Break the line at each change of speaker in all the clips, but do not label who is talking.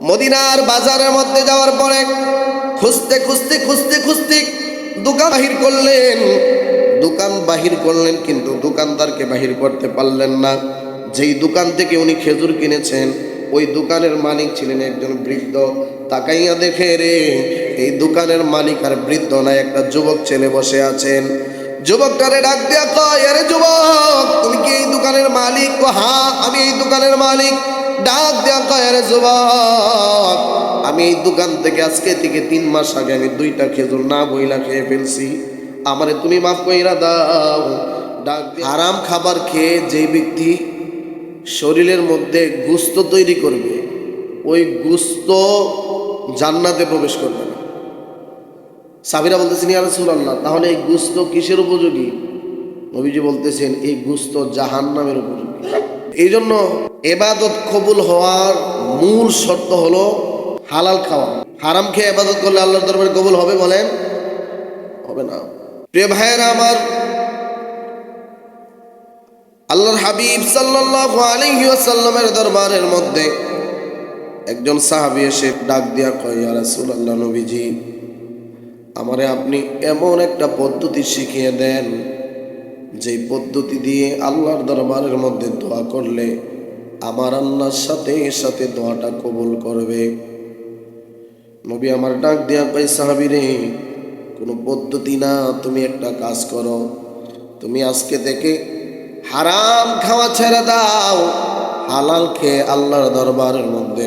মদিনার বাজারের মধ্যে যাওয়ার পরে খুঁজতে খুঁজতে খুঁজতে খুঁজতে দোকান বাহির করলেন, কিন্তু দোকানদারকে বাহির করতে পারলেন না। যেই দোকান থেকে উনি খেজুর কিনেছেন ওই দোকানের মালিক ছিলেন একজন বৃদ্ধ। তাকাইয়া দেখে রে, এই দোকানের মালিক আর বৃদ্ধ না, একটা যুবক ছেলে বসে আছেন। যুবকটারে ডাক দিয়া কয়, আরে যুবক, তুমি কি এই দোকানের মালিক? হ্যাঁ, আমি এই দোকানের মালিক। ডাক দেয়া কয়, আরে যুবক, আমি এই দোকান থেকে আজকে থেকে 3 মাস আগে আমি 2টা খেজুর না বইলা খেয়ে ফেলছি, আমারে তুমি মাফ কইরা দাও। ডাক দিয়া, হারাম খাবার খেয়ে যে ব্যক্তি শরীরের মধ্যে গোশত তৈরি করবে, ওই গোশত জান্নাতে প্রবেশ করবে না। সাহাবীরা বলতেছেন, ইয়া রাসূলুল্লাহ, তাহলে এই গোশত কিসের উপযোগী? নবীজি বলতেছেন, এই গোশত জাহান্নামের উপযোগী। এই জন্য ইবাদত কবুল হওয়ার মূল শর্ত হলো হালাল খাওয়া। হারাম খেয়ে ইবাদত করলে আল্লাহর দরবারে কবুল হবে? বলেন, হবে না। প্রিয় ভাইয়েরা আমার, আল্লাহর হাবিব সাল্লাল্লাহু আলাইহি ওয়াসাল্লামের দরবারের মধ্যে একজন সাহাবী এসে ডাক দিয়া কয়, ইয়া রাসূলুল্লাহ, নবীজি, আমারে আপনি এমন একটা পদ্ধতি শিখিয়ে দেন যেই পদ্ধতি দিয়ে আল্লাহর দরবারের মধ্যে দোয়া করলে আমার আল্লাহর সাথে সাথে দোয়াটা কবুল করবে। নবী আমার ডাক দিয়া কয়, সাহাবী রে, কোনো পদ্ধতি না, তুমি একটা কাজ করো, তুমি আজকে থেকে হারাম খাওয়া ছেড়ে দাও, হালাল খেয়ে আল্লাহর দরবারের মধ্যে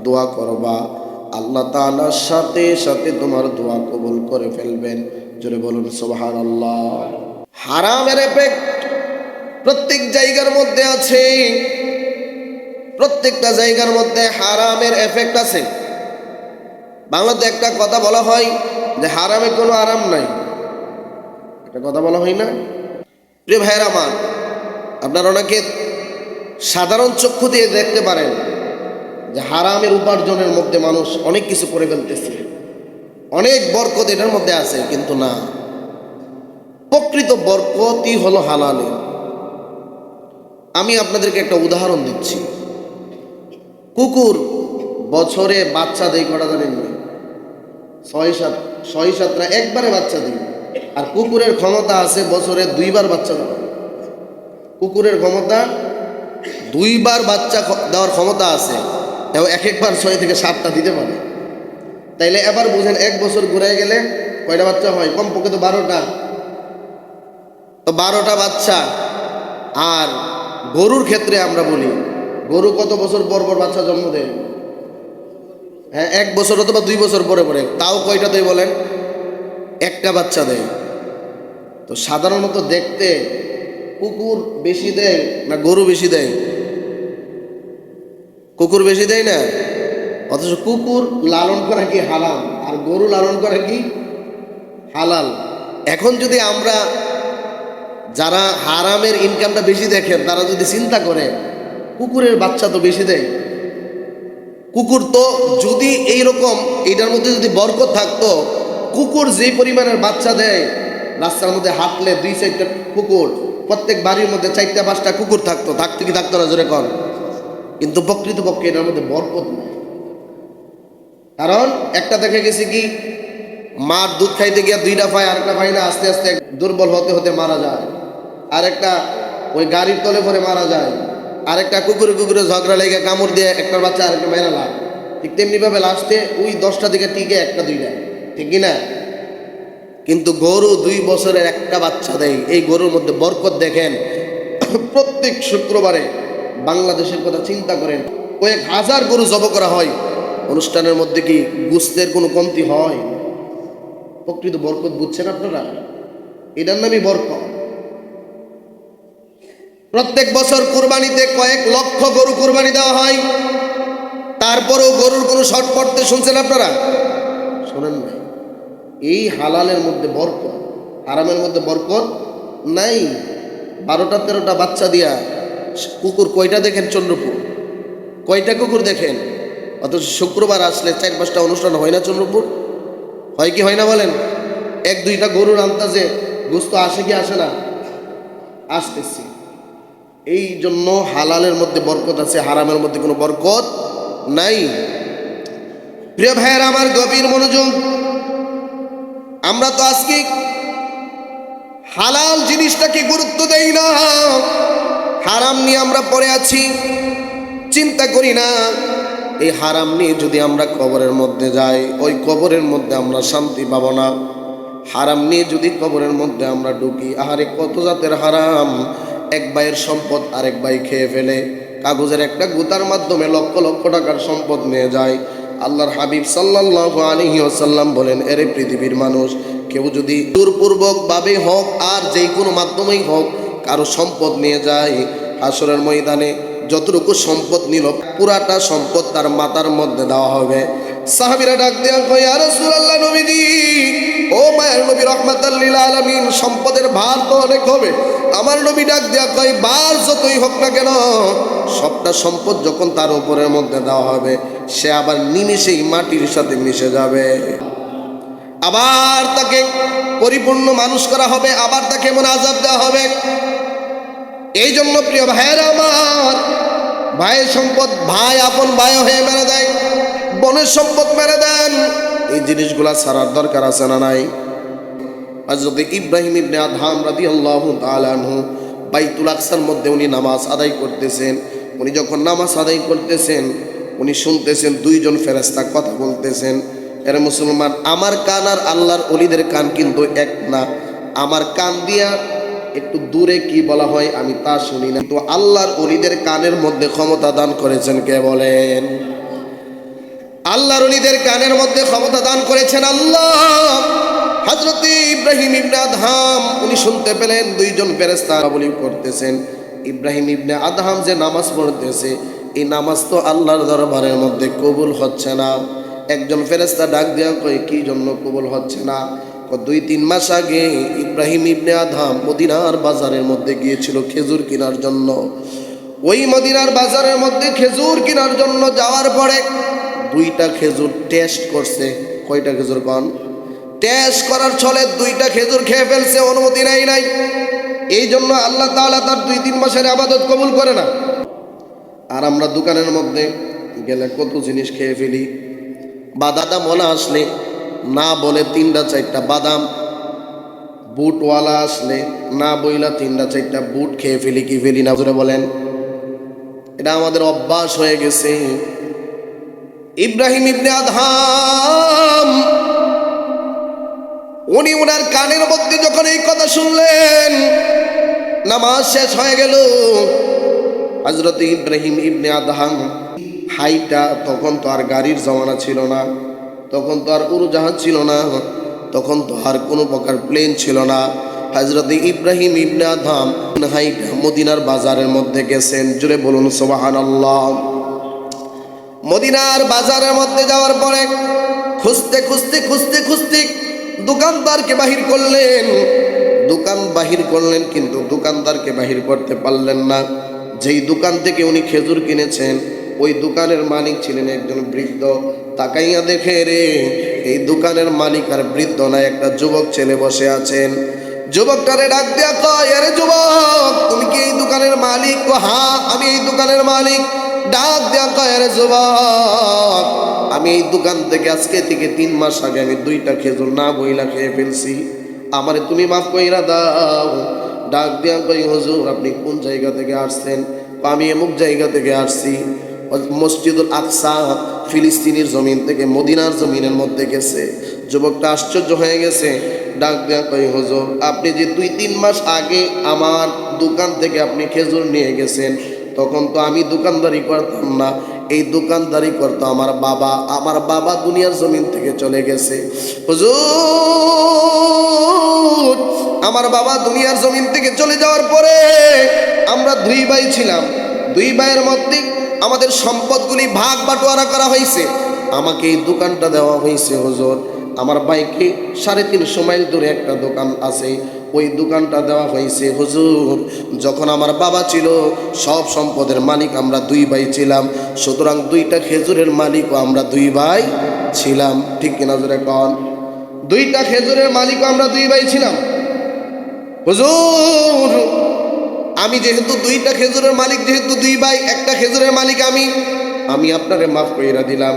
দোয়া করবা, আল্লাহ তাআলার সাথে সাথে তোমার দোয়া কবুল করে ফেলবেন। জোরে বলুন সুবহানাল্লাহ। হারামের এফেক্ট প্রত্যেক জায়গার মধ্যে আছে, প্রত্যেকটা জায়গার মধ্যে হারামের এফেক্ট আছে। বাংলাতে একটা কথা বলা হয় যে হারামে কোনো আরাম নাই, একটা কথা বলা হয় না? প্রিয় ভাইয়েরা আমার, আপনারা অনেকে সাধারণ চক্ষু দিয়ে দেখতে পারেন যে হারামের উপার্জনের মধ্যে মানুষ অনেক কিছু করে ফেলতেছে, অনেক বরকত এটার মধ্যে আছে, কিন্তু না, প্রকৃত বরকতই হলো হালালে। আমি আপনাদেরকে একটা উদাহরণ দিচ্ছি। কুকুর বছরে বাচ্চা দেয় কটা জানেন? 6-7টা একবারে বাচ্চা দেয়। আর কুকুরের ক্ষমতা আছে বছরে 2বার বাচ্চা দেওয়ার। কুকুরের ক্ষমতা 2বার বাচ্চা দেওয়ার ক্ষমতা আছে, এবং একবার 6 থেকে 7টা দিতে পারে। তাইলে এবার বুঝেন, 1 বছর ঘুরে গেলে কয়টা বাচ্চা হয়? কমপক্ষে তো 12টা। তো 12টা বাচ্চা। আর গরুর ক্ষেত্রে আমরা বলি, গরু কত বছর পর পর বাচ্চা জন্ম দেয়? হ্যাঁ, 1 বছর অথবা 2 বছর পরে পরে। তাও কয়টা দেয় বলেন? একটা বাচ্চা দেয়। তো সাধারণত দেখতে কুকুর বেশি দেয় না গরু বেশি দেয়? কুকুর বেশি দেয় না? অথচ কুকুর লালন করা কি হারাম, আর গরু লালন করা কি হালাল। এখন যদি আমরা যারা হারামের ইনকামটা বেশি দেখেন তারা যদি চিন্তা করে, কুকুরের বাচ্চা তো বেশি দেয়, কুকুর তো যদি এইরকম এইটার মধ্যে যদি বরকত থাকতো, কুকুর যে পরিমাণের বাচ্চা দেয়, রাস্তার মধ্যে হাঁটলে 2-4টা কুকুর, প্রত্যেক বাড়ির মধ্যে 4-5টা কুকুর থাকতো, থাকতো কি থাকতো না? জোরে কর। কিন্তু প্রকৃতপক্ষে এটার মধ্যে বরকত নেই। কারণ একটা দেখে গেছি কি, মার দুধ খাইতে গিয়ে 2টা পায়, আরেকটা পায় না, আস্তে আস্তে দুর্বল হতে হতে মারা যায়। আরেকটা ওই গাড়ির তলে পরে মারা যায়। আরেকটা কুকুরে ঝগড়া লেগে কামড় দিয়ে একটার বাচ্চা আরেকটা মেরা লাভ। ঠিক তেমনিভাবে লাস্টে ওই 10টা দিকে টিকে 1-2টা, ঠিক কিনা? কিন্তু গরু 2 বছরের একটা বাচ্চা দেয়। এই গরুর মধ্যে বরকত দেখেন। প্রত্যেক শুক্রবারে বাংলাদেশের কথা চিন্তা করেন, কয়েক হাজার গরু জব করা হয়। অনুষ্ঠানের মধ্যে কি গোশতের কোনো কমতি হয়? প্রকৃত বরকত বুঝছেন আপনারা? এটার নামই বরকত। প্রত্যেক বছর কুরবানিতে কয়েক লক্ষ গরু কুরবানি দেওয়া হয়, তারপরেও গরুর কোনো শর্ট পড়তে শুনছেন আপনারা? শোনেন নাই। এই হালালের মধ্যে বরকত, হারামের মধ্যে বরকত নাই। 12টা-13টা বাচ্চা দিয়া কুকুর কয়টা দেখেন? চন্দ্রপুর কয়টা কুকুর দেখেন? অথচ শুক্রবার আসলে 4-5টা অনুষ্ঠান হয় না চন্দ্রপুর? হয় কি হয় না বলেন? 1-2টা গরুর আন্দাজে গোশত আসে কি আসে না? আসতেছি। এই জন্য হালালের মধ্যে বরকত আছে, হারামের মধ্যে কোনো বরকত নাই। প্রিয় ভাইয়ের আমার, গভীর মনোযোগ। আমরা তো আজকে হালাল জিনিসটাকে গুরুত্ব দেই না, হারাম নিয়ে আমরা পড়ে আছি, চিন্তা করি না। এই হারাম নিয়ে যদি আমরা কবরের মধ্যে যাই, ওই কবরের মধ্যে আমরা শান্তি পাবো না। হারাম নিয়ে যদি কবরের মধ্যে আমরা ঢুকি, আহারে কত জাতের হারাম। এক ভাইয়ের সম্পদ আরেক ভাই খেয়ে ফেলে, কাগজের একটা গুতার মাধ্যমে লক্ষ লক্ষ টাকার সম্পদ নিয়ে যায়। আল্লাহর হাবিব সাল্লাল্লাহু আলাইহি ওয়াসাল্লাম বলেন, এরে পৃথিবীর মানুষ, কেউ যদি জোরপূর্বক ভাবে হোক আর যেই কোনো মাধ্যমেই হোক কারো সম্পদ নিয়ে যায়, হাসরের ময়দানে যতটুকু সম্পদ নিল পুরাটা সম্পদ তার মাথার মধ্যে দেওয়া হবে। সাহাবীরা ডাক দেয়া কয়, ইয়া রাসূলুল্লাহ, নবীজি, ও মায়ের নবী রাহমাতাল লিল আলামিন, সম্পদের ভার তো অনেক হবে। আমার নবী ডাক দেয়া কয়, ভার যতই হোক না কেন, সবটা সম্পদ যখন তার উপরের মধ্যে দেওয়া হবে, সে আবার নিমিষেই মাটির সাথে মিশে যাবে। আবার তাকে পরিপূর্ণ মানুষ করা হবে, আবার তাকে এমন আযাব দেওয়া হবে। এই জন্য প্রিয় ভাইয়েরা আমার, ভাইয়ের সম্পদ ভাই আপন ভাই হয়ে মেরে দেয়, বোনের সম্পদ মেরে দেন। এই জিনিসগুলা ছাড়ার দরকার আছে না নাই? হযরত ইব্রাহিম ইবনে আদহাম রাদিয়াল্লাহু তাআলা আনহু বাইতুল আকসার মধ্যে উনি নামাজ আদায় করতেছেন। উনি যখন নামাজ আদায় করতেছেন, উনি শুনতেছেন দুইজন ফেরেশতা কথা বলতেছেন। এর মুসলমান, আমার কান আর আল্লাহর ওলিদের কান কিন্তু এক না। আমার কান দিয়া একটু দূরে কি বলা হয় আমি তা শুনি না, তো আল্লাহর ওলিদের কানের মধ্যে ক্ষমতা দান করেছেন কে বলেন? আল্লাহর ওলিদের কানের মধ্যে ক্ষমতা দান করেছেন আল্লাহ। হযরত ইব্রাহিম ইবনে আদহাম উনি শুনতে পেলেন দুইজন ফেরেশতা বলি করতেছেন। ইব্রাহিম ইবনে আদহাম যে নামাজ পড়তেছে, এই নামাজ তো আল্লাহর দরবারের মধ্যে কবুল হচ্ছে না। একজন ফেরেশতা ডাক দেয়া কয়, কি জন্য কবুল হচ্ছে না? 2-3 মাস আগে ইব্রাহিম ইবনে আদহাম মদিনার বাজারের মধ্যে গিয়েছিল খেজুর কেনার জন্য। ওই মদিনার বাজারের মধ্যে খেজুর কেনার জন্য যাওয়ার পরে 2টা খেজুর টেস্ট করছে। কয়টা খেজুর কন? টেস্ট করার ছলে 2টা খেজুর খেয়ে ফেলছে, অনুমতি নেয় নাই। এই জন্য আল্লাহ তাআলা তার 2-3 মাসের ইবাদত কবুল করে না। আর আমরা দোকানের মধ্যে গেলে কত জিনিস খেয়ে ফেলি। বাদাম ওয়ালা আসলে না বলে 3টা-4টা বাদাম, বুটওয়ালা আসলে না বইলা 3টা-4টা বুট খেয়ে ফেলি, কি ফেলি না জোরে বলেন? এটা আমাদের অভ্যাস হয়ে গেছে। ইব্রাহিম ইবনে আদহাম উনি ওনার কানের মধ্যে যখন এই কথা শুনলেন, নামাজ শেষ হয়ে গেল। হযরত ইব্রাহিম ইবনে আদহাম হাইটা, তখন তো আর গাড়ির জমানা ছিল না, তখন তো আর উড়োজাহাজ ছিল না, তখন তো আর কোনো প্রকার প্লেন ছিল না। হযরত ইব্রাহিম ইবনে আদহাম হাইটা মদিনার বাজারের মধ্যে গেছেন। জোরে বলুন সুবহানাল্লাহ। মদিনার বাজারের মধ্যে যাওয়ার পরে খুঁজতে খুঁজতে খুঁজতে খুঁজতে দোকানদারকে বাহির করলেন। দোকান বাহির করলেন, কিন্তু দোকানদারকে বাহির করতে পারলেন না। যেই দোকান থেকে উনি খেজুর কিনেছেন, ওই দোকানের মালিক ছিলেন একজন বৃদ্ধ। তাকাইয়া দেখে রে, এই দোকানের মালিক আর বৃদ্ধ না, একটা যুবক ছেলে বসে আছেন। যুবকটারে ডাক দেয়া কয়, আরে যুবক, তুমি কি এই দোকানের মালিক? হ্যাঁ, আমি এই দোকানের মালিক। ডাক দেয়া কয়, আরে যুবক, আমি এই দোকান থেকে আজকে থেকে 3 মাস আগে আমি 2টা খেজুর না বইলা খেয়ে ফেলছি, আমারে তুমি মাফ কইরা দাও। ডাক দেয়া কই, হুজুর আপনি কোন জায়গা থেকে আসছেন? আমি এমুক জায়গা থেকে আসছি। মসজিদুল আকসা ফিলিস্তিনের জমিন থেকে মদিনার জমিনের মধ্যে গেছে। যুবকটা আশ্চর্য হয়ে গেছে। ডাক দেয়া কই, হুজুর আপনি যে 2-3 মাস আগে আমার দোকান থেকে আপনি খেজুর নিয়ে গেছেন, তখন তো আমি দোকানদারি করতাম না, এই দোকানদারি করতো আমার বাবা। আমার বাবা দুনিয়ার জমিন থেকে চলে গেছে। হুজুর, আমার বাবা দুনিয়ার জমিন থেকে চলে যাওয়ার পরে আমরা 2 ভাই ছিলাম। 2 ভাইয়ের মধ্যে আমাদের সম্পদগুলি ভাগ বাটোয়ারা করা হয়েছে। আমাকে এই দোকানটা দেওয়া হয়েছে হুজুর। আমার ভাইকে 350 মাইল দূরে একটা দোকান আছে, ওই দোকানটা দেওয়া হয়েছে হুজুর। যখন আমার বাবা ছিল, সব সম্পদের মালিক আমরা 2 ভাই ছিলাম, সুতরাং 2টা খেজুরের মালিকও আমরা 2 ভাই ছিলাম। ঠিক কিনা জোরে কন? 2টা খেজুরের মালিকও আমরা 2 ভাই ছিলাম। হুজুর, আমি যেহেতু 2টা খেজুরের মালিক, যেহেতু 2 ভাই, একটা খেজুরের মালিক আমি আপনারে মাফ কইরা দিলাম।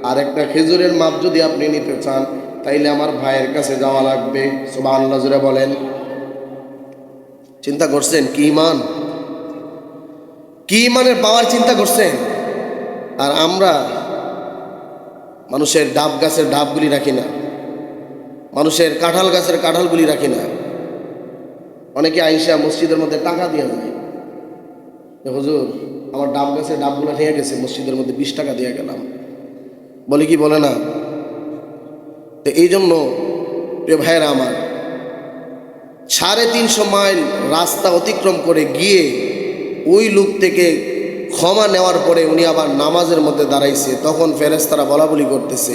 আর একটা খেজুরের মাপ যদি আপনি নিতে চান তাইলে আমার ভাইয়ের কাছে যাওয়া লাগবে। সুবহানাল্লাহ জোরে বলেন। চিন্তা করছেন কি ইমান, কি ইমানের পাওয়ার চিন্তা করছেন? আর আমরা মানুষের ডাব গাছের ডাবগুলি রাখি না, মানুষের কাঁঠাল গাছের কাঁঠালগুলি রাখি না। অনেকে আইসা মসজিদের মধ্যে টাকা দিয়ে যায়, হুজুর আমার ডাব গাছের ডাবগুলো নিয়ে গেছে, মসজিদের মধ্যে 20 টাকা দিয়ে গেলাম, বলে কি বলে না? তো এই জন্য প্রিয় ভাইয়েরা আমার, 350 মাইল রাস্তা অতিক্রম করে গিয়ে ওই লোক থেকে ক্ষমা নেওয়ার পরে উনি আবার নামাজের মধ্যে দাঁড়াইছে। তখন ফেরেশতারা বলাবলি করতেছে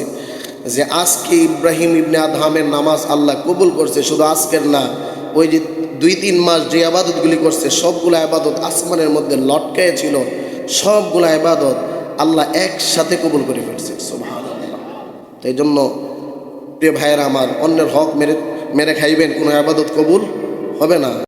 যে আজকে ইব্রাহিম ইবনে আদহামের নামাজ আল্লাহ কবুল করছে। শুধু আজকের না, ওই যে 2-3 মাস যে আবাদতগুলি করছে সবগুলো আবাদত আসমানের মধ্যে লটকায় ছিল, সবগুলো আবাদত আল্লাহ একসাথে কবুল করে ফেলছে। সুবহানাল্লাহ। তো এই জন্য প্রিয় ভাইয়েরা আমার, অন্যের হক মেরে মেরে খাইবেন, কোনো আবাদত কবুল হবে না।